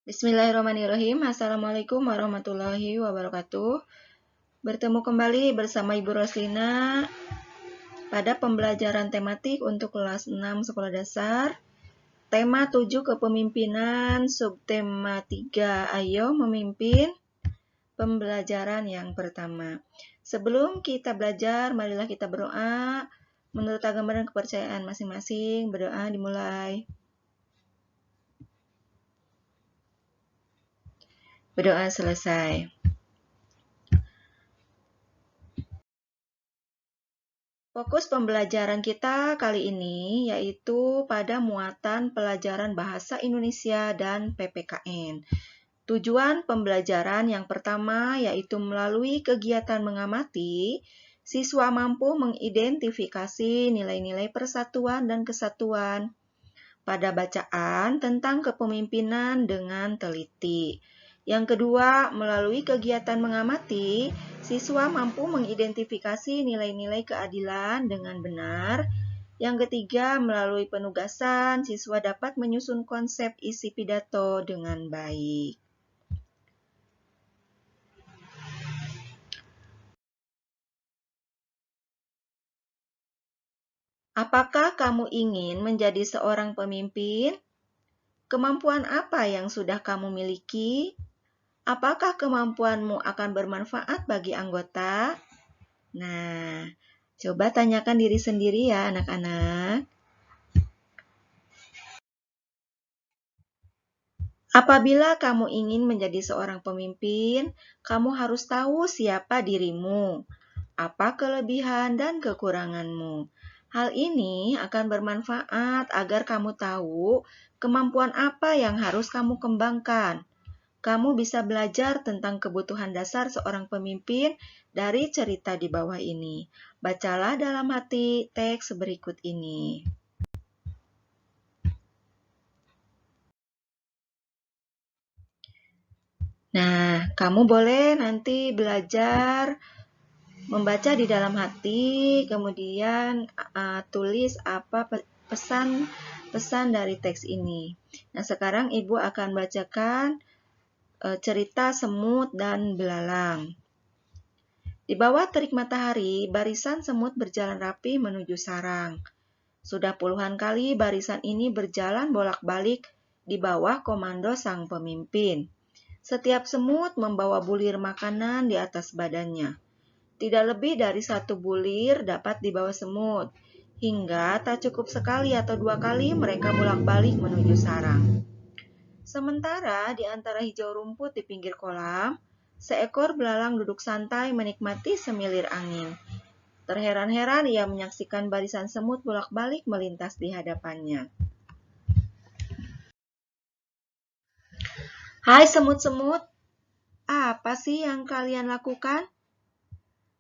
Bismillahirrahmanirrahim. Assalamualaikum warahmatullahi wabarakatuh. Bertemu kembali bersama Ibu Roslina pada pembelajaran tematik untuk kelas 6 sekolah dasar. Tema 7 kepemimpinan, subtema 3 ayo memimpin pembelajaran yang pertama. Sebelum kita belajar, marilah kita berdoa menurut agama dan kepercayaan masing-masing. Berdoa dimulai. Berdoa selesai. Fokus pembelajaran kita kali ini yaitu pada muatan pelajaran bahasa Indonesia dan PPKN. Tujuan pembelajaran yang pertama yaitu melalui kegiatan mengamati, siswa mampu mengidentifikasi nilai-nilai persatuan dan kesatuan pada bacaan tentang kepemimpinan dengan teliti. Yang kedua, melalui kegiatan mengamati, siswa mampu mengidentifikasi nilai-nilai keadilan dengan benar. Yang ketiga, melalui penugasan, siswa dapat menyusun konsep isi pidato dengan baik. Apakah kamu ingin menjadi seorang pemimpin? Kemampuan apa yang sudah kamu miliki? Apakah kemampuanmu akan bermanfaat bagi anggota? Nah, coba tanyakan diri sendiri ya anak-anak. Apabila kamu ingin menjadi seorang pemimpin, kamu harus tahu siapa dirimu, apa kelebihan dan kekuranganmu. Hal ini akan bermanfaat agar kamu tahu kemampuan apa yang harus kamu kembangkan. Kamu bisa belajar tentang kebutuhan dasar seorang pemimpin dari cerita di bawah ini. Bacalah dalam hati teks berikut ini. Nah, kamu boleh nanti belajar membaca di dalam hati, kemudian tulis apa pesan dari teks ini. Nah, sekarang Ibu akan bacakan cerita semut dan belalang. Di bawah terik matahari, barisan semut berjalan rapi menuju sarang. Sudah puluhan kali barisan ini berjalan bolak-balik di bawah komando sang pemimpin. Setiap semut membawa bulir makanan di atas badannya. Tidak lebih dari 1 bulir dapat dibawa semut, hingga tak cukup sekali atau 2 kali mereka bolak-balik menuju sarang. Sementara di antara hijau rumput di pinggir kolam, seekor belalang duduk santai menikmati semilir angin. Terheran-heran ia menyaksikan barisan semut bolak-balik melintas di hadapannya. Hai semut-semut, apa sih yang kalian lakukan?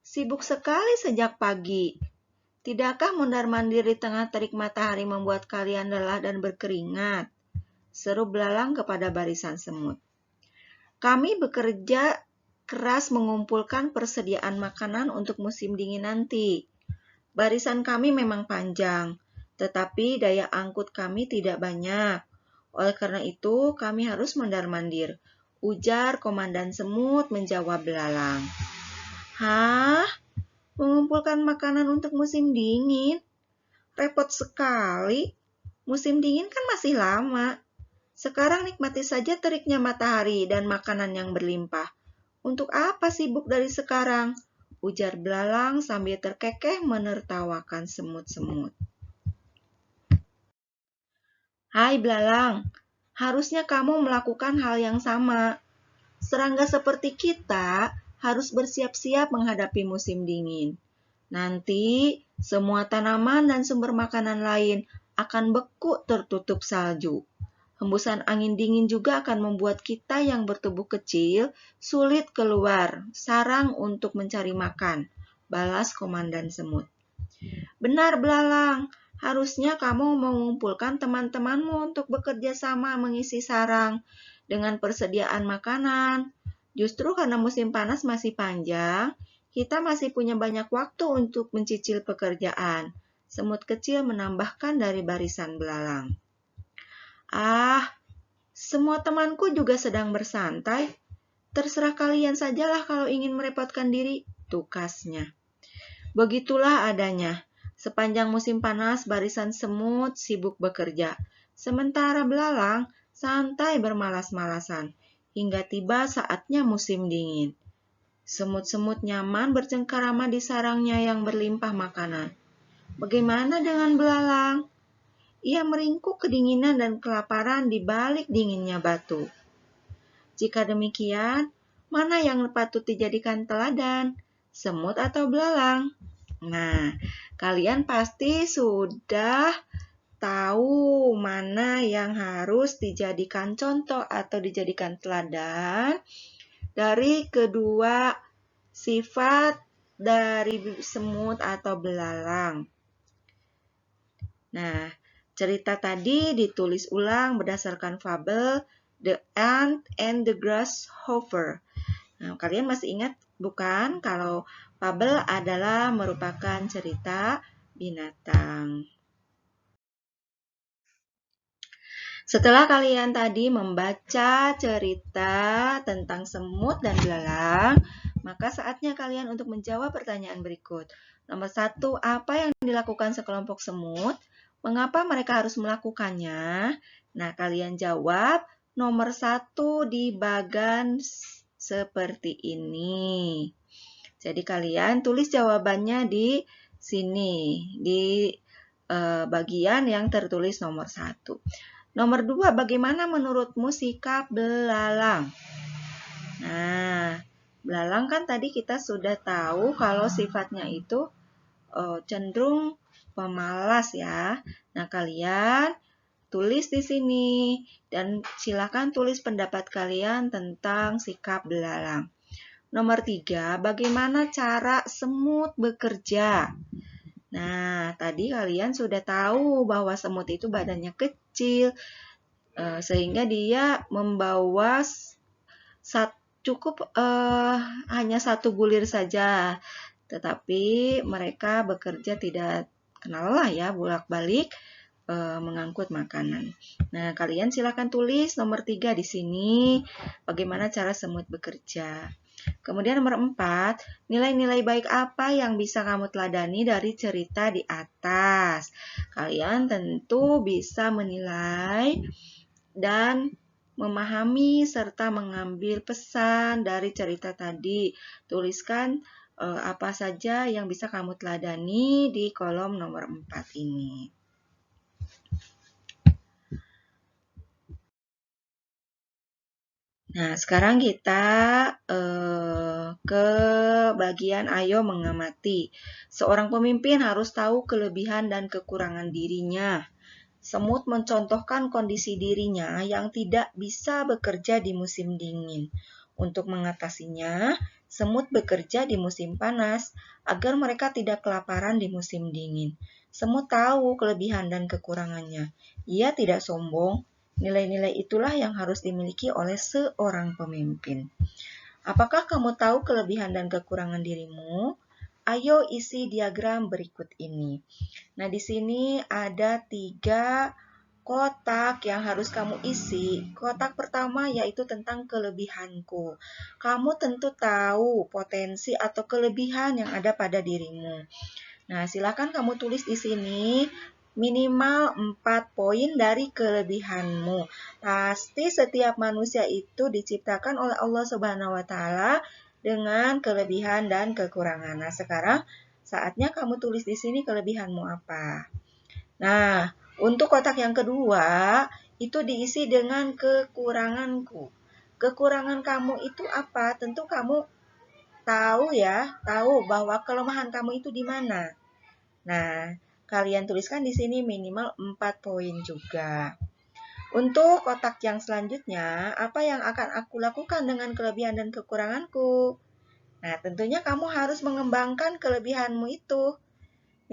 Sibuk sekali sejak pagi. Tidakkah mondar-mandir di tengah terik matahari membuat kalian lelah dan berkeringat? Seru belalang kepada barisan semut. Kami bekerja keras mengumpulkan persediaan makanan untuk musim dingin nanti. Barisan kami memang panjang, tetapi daya angkut kami tidak banyak. Oleh karena itu, kami harus mondar-mandir, ujar Komandan Semut menjawab belalang. Hah? Mengumpulkan makanan untuk musim dingin? Repot sekali. Musim dingin kan masih lama. Sekarang nikmati saja teriknya matahari dan makanan yang berlimpah. Untuk apa sibuk dari sekarang? Ujar belalang sambil terkekeh menertawakan semut-semut. Hai belalang, harusnya kamu melakukan hal yang sama. Serangga seperti kita harus bersiap-siap menghadapi musim dingin. Nanti semua tanaman dan sumber makanan lain akan beku tertutup salju. Hembusan angin dingin juga akan membuat kita yang bertubuh kecil sulit keluar sarang untuk mencari makan, balas Komandan Semut. Benar belalang, harusnya kamu mengumpulkan teman-temanmu untuk bekerja sama mengisi sarang dengan persediaan makanan. Justru karena musim panas masih panjang, kita masih punya banyak waktu untuk mencicil pekerjaan. Semut kecil menambahkan dari barisan belalang. Ah, Semua temanku juga sedang bersantai. Terserah kalian sajalah kalau ingin merepotkan diri, tukasnya. Begitulah adanya. Sepanjang musim panas, barisan semut sibuk bekerja. Sementara belalang santai bermalas-malasan. Hingga tiba saatnya musim dingin. Semut-semut nyaman bercengkarama di sarangnya yang berlimpah makanan. Bagaimana dengan belalang? Ia meringkuk kedinginan dan kelaparan di balik dinginnya batu. Jika demikian, mana yang patut dijadikan teladan, semut atau belalang? Nah, kalian pasti sudah tahu mana yang harus dijadikan contoh atau dijadikan teladan dari kedua sifat dari semut atau belalang. Nah, cerita tadi ditulis ulang berdasarkan fabel The Ant and the Grasshopper. Nah, kalian masih ingat bukan kalau fabel adalah merupakan cerita binatang. Setelah kalian tadi membaca cerita tentang semut dan belalang, maka saatnya kalian untuk menjawab pertanyaan berikut. Nomor 1, apa yang dilakukan sekelompok semut? Mengapa mereka harus melakukannya? Nah, kalian jawab nomor 1 di bagan seperti ini. Jadi kalian tulis jawabannya di sini, di bagian yang tertulis nomor 1. Nomor 2, bagaimana menurutmu sikap belalang? Nah, belalang kan tadi kita sudah tahu kalau sifatnya itu cenderung pemalas ya. Nah, kalian tulis di sini dan silakan tulis pendapat kalian tentang sikap belalang. Nomor 3, bagaimana cara semut bekerja? Nah, tadi kalian sudah tahu bahwa semut itu badannya kecil, sehingga dia membawa cukup hanya satu bulir saja. Tetapi mereka bekerja tidak kenal lelah ya, bolak-balik mengangkut makanan. Nah, kalian silakan tulis nomor 3 di sini, bagaimana cara semut bekerja. Kemudian nomor 4, nilai-nilai baik apa yang bisa kamu teladani dari cerita di atas? Kalian tentu bisa menilai dan memahami serta mengambil pesan dari cerita tadi. Tuliskan apa saja yang bisa kamu teladani di kolom nomor 4 ini. Nah, sekarang kita ke bagian ayo mengamati. Seorang pemimpin harus tahu kelebihan dan kekurangan dirinya. Semut mencontohkan kondisi dirinya yang tidak bisa bekerja di musim dingin. Untuk mengatasinya, semut bekerja di musim panas agar mereka tidak kelaparan di musim dingin. Semut tahu kelebihan dan kekurangannya. Ia tidak sombong. Nilai-nilai itulah yang harus dimiliki oleh seorang pemimpin. Apakah kamu tahu kelebihan dan kekurangan dirimu? Ayo isi diagram berikut ini. Nah, di sini ada 3 kotak yang harus kamu isi. Kotak pertama yaitu tentang kelebihanku. Kamu tentu tahu potensi atau kelebihan yang ada pada dirimu. Nah, silakan kamu tulis di sini minimal 4 poin dari kelebihanmu. Pasti setiap manusia itu diciptakan oleh Allah Subhanahu wa taala dengan kelebihan dan kekurangan. Nah, sekarang saatnya kamu tulis di sini kelebihanmu apa. Nah, untuk kotak yang kedua, itu diisi dengan kekuranganku. Kekurangan kamu itu apa? Tentu kamu tahu ya, tahu bahwa kelemahan kamu itu di mana. Nah, kalian tuliskan di sini minimal 4 poin juga. Untuk kotak yang selanjutnya, apa yang akan aku lakukan dengan kelebihan dan kekuranganku? Nah, tentunya kamu harus mengembangkan kelebihanmu itu.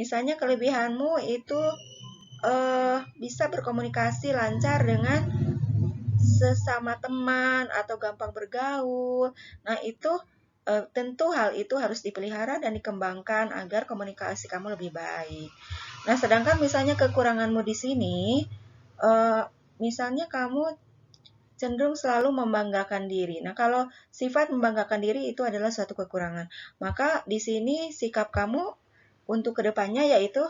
Misalnya kelebihanmu itu bisa berkomunikasi lancar dengan sesama teman atau gampang bergaul. Nah, itu tentu hal itu harus dipelihara dan dikembangkan agar komunikasi kamu lebih baik. Nah, sedangkan misalnya kekuranganmu di sini, misalnya kamu cenderung selalu membanggakan diri. Nah, kalau sifat membanggakan diri itu adalah suatu kekurangan. Maka di sini sikap kamu untuk kedepannya yaitu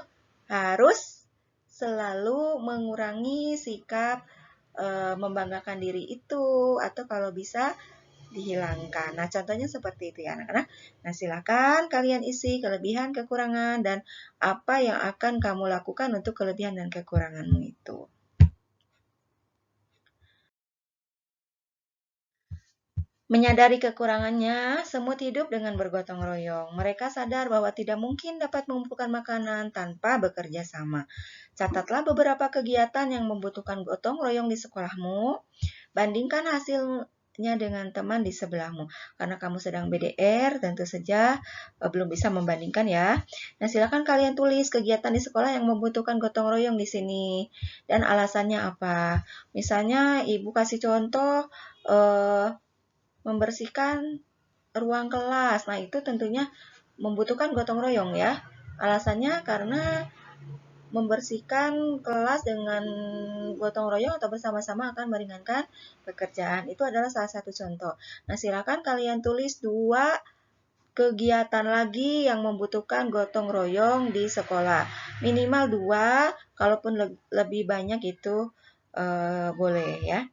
harus selalu mengurangi sikap membanggakan diri itu, atau kalau bisa dihilangkan. Nah, contohnya seperti itu ya anak-anak. Nah, silakan kalian isi kelebihan, kekurangan, dan apa yang akan kamu lakukan untuk kelebihan dan kekuranganmu itu. Menyadari kekurangannya, semut hidup dengan bergotong royong. Mereka sadar bahwa tidak mungkin dapat mengumpulkan makanan tanpa bekerja sama. Catatlah beberapa kegiatan yang membutuhkan gotong royong di sekolahmu. Bandingkan hasilnya dengan teman di sebelahmu. Karena kamu sedang BDR, tentu saja belum bisa membandingkan ya. Nah, silakan kalian tulis kegiatan di sekolah yang membutuhkan gotong royong di sini. Dan alasannya apa? Misalnya, Ibu kasih contoh, membersihkan ruang kelas. Nah, itu tentunya membutuhkan gotong royong ya. Alasannya karena membersihkan kelas dengan gotong royong atau bersama-sama akan meringankan pekerjaan. Itu adalah salah satu contoh. Nah, silakan kalian tulis 2 kegiatan lagi yang membutuhkan gotong royong di sekolah. Minimal 2, kalaupun lebih banyak itu boleh ya.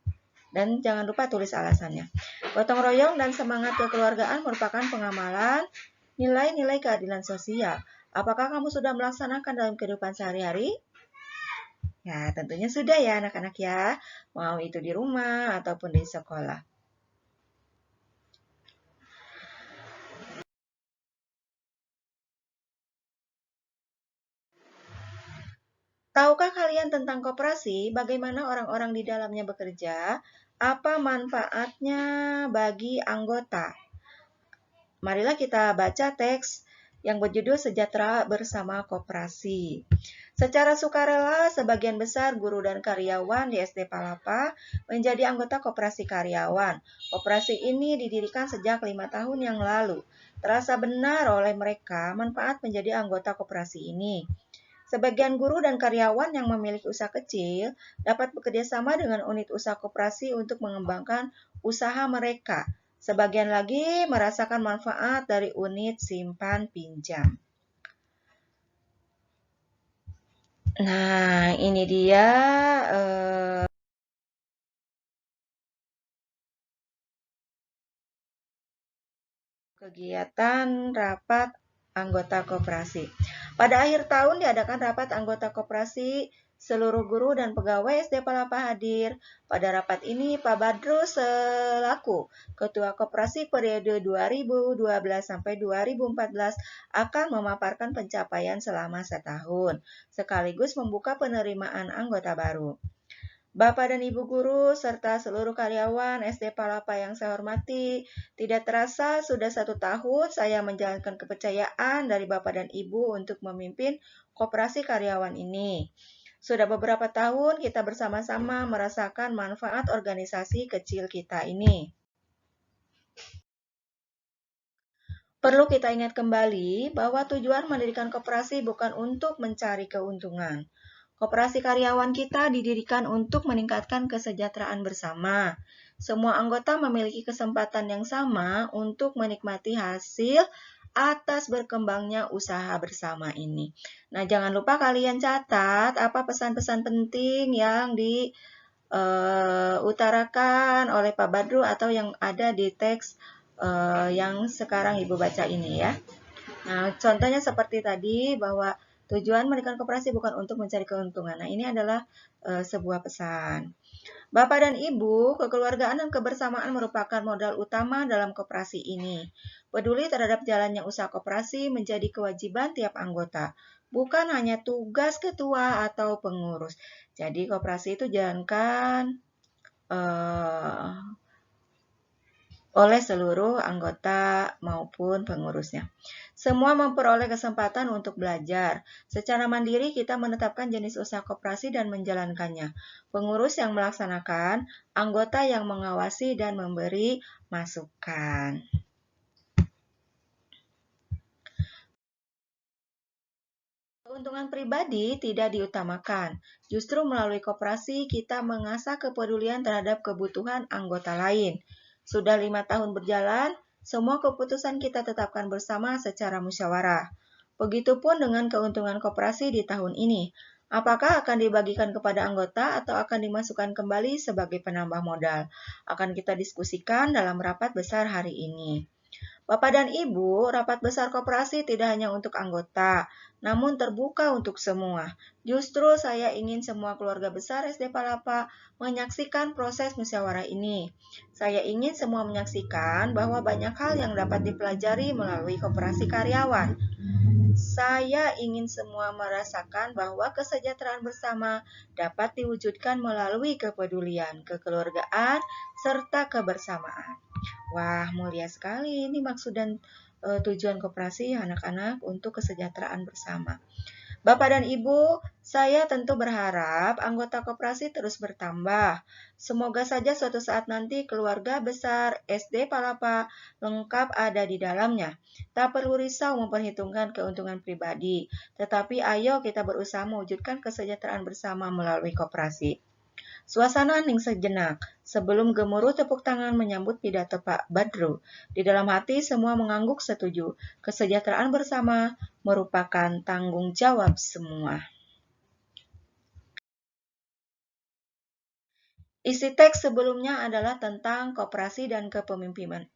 Dan jangan lupa tulis alasannya. Gotong royong dan semangat kekeluargaan merupakan pengamalan nilai-nilai keadilan sosial. Apakah kamu sudah melaksanakan dalam kehidupan sehari-hari? Ya, tentunya sudah ya anak-anak ya. Mau itu di rumah ataupun di sekolah. Tahukah kalian tentang koperasi? Bagaimana orang-orang di dalamnya bekerja? Apa manfaatnya bagi anggota? Marilah kita baca teks yang berjudul Sejahtera Bersama Koperasi. Secara sukarela, sebagian besar guru dan karyawan di SD Palapa menjadi anggota koperasi karyawan. Koperasi ini didirikan sejak 5 tahun yang lalu. Terasa benar oleh mereka manfaat menjadi anggota koperasi ini. Sebagian guru dan karyawan yang memiliki usaha kecil dapat bekerja sama dengan unit usaha koperasi untuk mengembangkan usaha mereka. Sebagian lagi merasakan manfaat dari unit simpan pinjam. Nah, ini dia kegiatan rapat anggota koperasi. Pada akhir tahun diadakan rapat anggota koperasi, seluruh guru dan pegawai SD Palapa hadir. Pada rapat ini, Pak Badru selaku Ketua Koperasi periode 2012 sampai 2014 akan memaparkan pencapaian selama setahun, sekaligus membuka penerimaan anggota baru. Bapak dan Ibu guru, serta seluruh karyawan SD Palapa yang saya hormati, tidak terasa sudah 1 tahun saya menjalankan kepercayaan dari Bapak dan Ibu untuk memimpin koperasi karyawan ini. Sudah beberapa tahun kita bersama-sama merasakan manfaat organisasi kecil kita ini. Perlu kita ingat kembali bahwa tujuan mendirikan koperasi bukan untuk mencari keuntungan. Koperasi karyawan kita didirikan untuk meningkatkan kesejahteraan bersama. Semua anggota memiliki kesempatan yang sama untuk menikmati hasil atas berkembangnya usaha bersama ini. Nah, jangan lupa kalian catat apa pesan-pesan penting yang diutarakan oleh Pak Badru atau yang ada di teks yang sekarang Ibu baca ini ya. Nah, contohnya seperti tadi bahwa tujuan mendirikan koperasi bukan untuk mencari keuntungan. Nah, ini adalah sebuah pesan. Bapak dan Ibu, kekeluargaan dan kebersamaan merupakan modal utama dalam koperasi ini. Peduli terhadap jalannya usaha koperasi menjadi kewajiban tiap anggota, bukan hanya tugas ketua atau pengurus. Jadi, koperasi itu jalankan oleh seluruh anggota maupun pengurusnya. Semua memperoleh kesempatan untuk belajar. Secara mandiri kita menetapkan jenis usaha koperasi dan menjalankannya. Pengurus yang melaksanakan, anggota yang mengawasi dan memberi masukan. Keuntungan pribadi tidak diutamakan. Justru melalui koperasi kita mengasah kepedulian terhadap kebutuhan anggota lain. Sudah 5 tahun berjalan, semua keputusan kita tetapkan bersama secara musyawarah. Begitupun dengan keuntungan koperasi di tahun ini. Apakah akan dibagikan kepada anggota atau akan dimasukkan kembali sebagai penambah modal? Akan kita diskusikan dalam rapat besar hari ini. Bapak dan Ibu, rapat besar koperasi tidak hanya untuk anggota, namun terbuka untuk semua. Justru saya ingin semua keluarga besar SD Palapa menyaksikan proses musyawarah ini. Saya ingin semua menyaksikan bahwa banyak hal yang dapat dipelajari melalui koperasi karyawan. Saya ingin semua merasakan bahwa kesejahteraan bersama dapat diwujudkan melalui kepedulian, kekeluargaan, serta kebersamaan. Wah, mulia sekali ini maksud dan tujuan koperasi anak-anak untuk kesejahteraan bersama. Bapak dan Ibu, saya tentu berharap anggota koperasi terus bertambah. Semoga saja suatu saat nanti keluarga besar SD Palapa lengkap ada di dalamnya. Tak perlu risau memperhitungkan keuntungan pribadi, tetapi ayo kita berusaha mewujudkan kesejahteraan bersama melalui koperasi. Suasana hening sejenak, sebelum gemuruh tepuk tangan menyambut pidato Pak Badru. Di dalam hati semua mengangguk setuju. Kesejahteraan bersama merupakan tanggung jawab semua. Isi teks sebelumnya adalah tentang koperasi dan kepemimpinan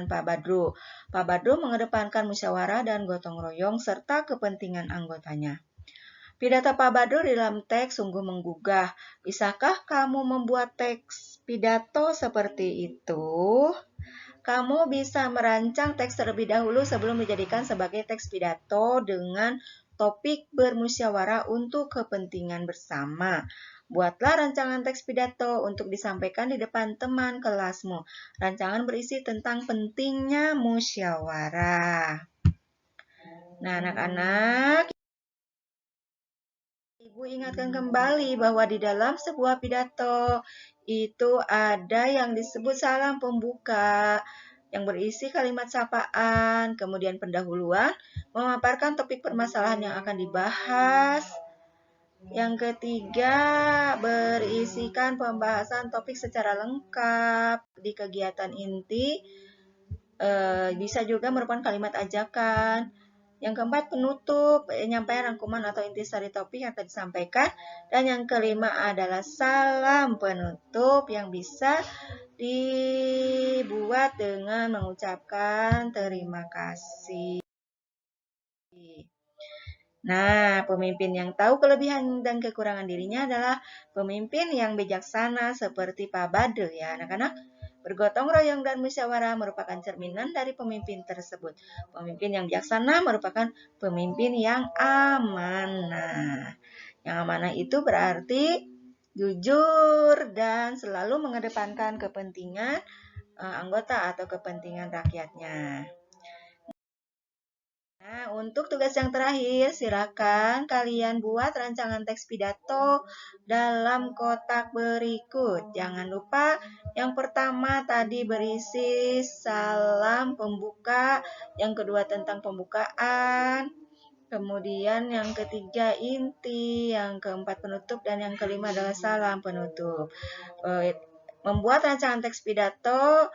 Pak Badru. Pak Badru mengedepankan musyawarah dan gotong royong serta kepentingan anggotanya. Pidato Pak Badru di dalam teks sungguh menggugah. Bisakah kamu membuat teks pidato seperti itu? Kamu bisa merancang teks terlebih dahulu sebelum dijadikan sebagai teks pidato dengan topik bermusyawarah untuk kepentingan bersama. Buatlah rancangan teks pidato untuk disampaikan di depan teman kelasmu. Rancangan berisi tentang pentingnya musyawarah. Nah, anak-anak, Ibu ingatkan kembali bahwa di dalam sebuah pidato itu ada yang disebut salam pembuka yang berisi kalimat sapaan, kemudian pendahuluan, memaparkan topik permasalahan yang akan dibahas. Yang ketiga, berisikan pembahasan topik secara lengkap di kegiatan inti. Bisa juga merupakan kalimat ajakan. Yang keempat, penutup, penyampaian rangkuman atau intisari topik yang akan disampaikan. Dan yang kelima adalah salam penutup yang bisa dibuat dengan mengucapkan terima kasih. Nah, pemimpin yang tahu kelebihan dan kekurangan dirinya adalah pemimpin yang bijaksana seperti Pak Badru ya anak-anak. Bergotong royong dan musyawarah merupakan cerminan dari pemimpin tersebut. Pemimpin yang bijaksana merupakan pemimpin yang amanah. Yang amanah itu berarti jujur dan selalu mengedepankan kepentingan anggota atau kepentingan rakyatnya. Nah, untuk tugas yang terakhir, silakan kalian buat rancangan teks pidato dalam kotak berikut. Jangan lupa, yang pertama tadi berisi salam pembuka, yang kedua tentang pembukaan, kemudian yang ketiga inti, yang keempat penutup, dan yang kelima adalah salam penutup. Membuat rancangan teks pidato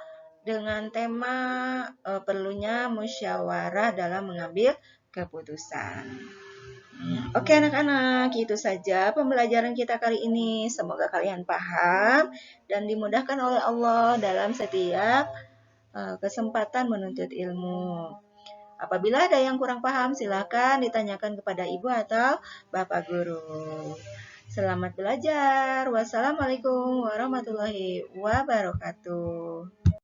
dengan tema perlunya musyawarah dalam mengambil keputusan. Oke anak-anak, itu saja pembelajaran kita kali ini. Semoga kalian paham dan dimudahkan oleh Allah dalam setiap kesempatan menuntut ilmu. Apabila ada yang kurang paham, silakan ditanyakan kepada ibu atau bapak guru. Selamat belajar. Wassalamualaikum warahmatullahi wabarakatuh.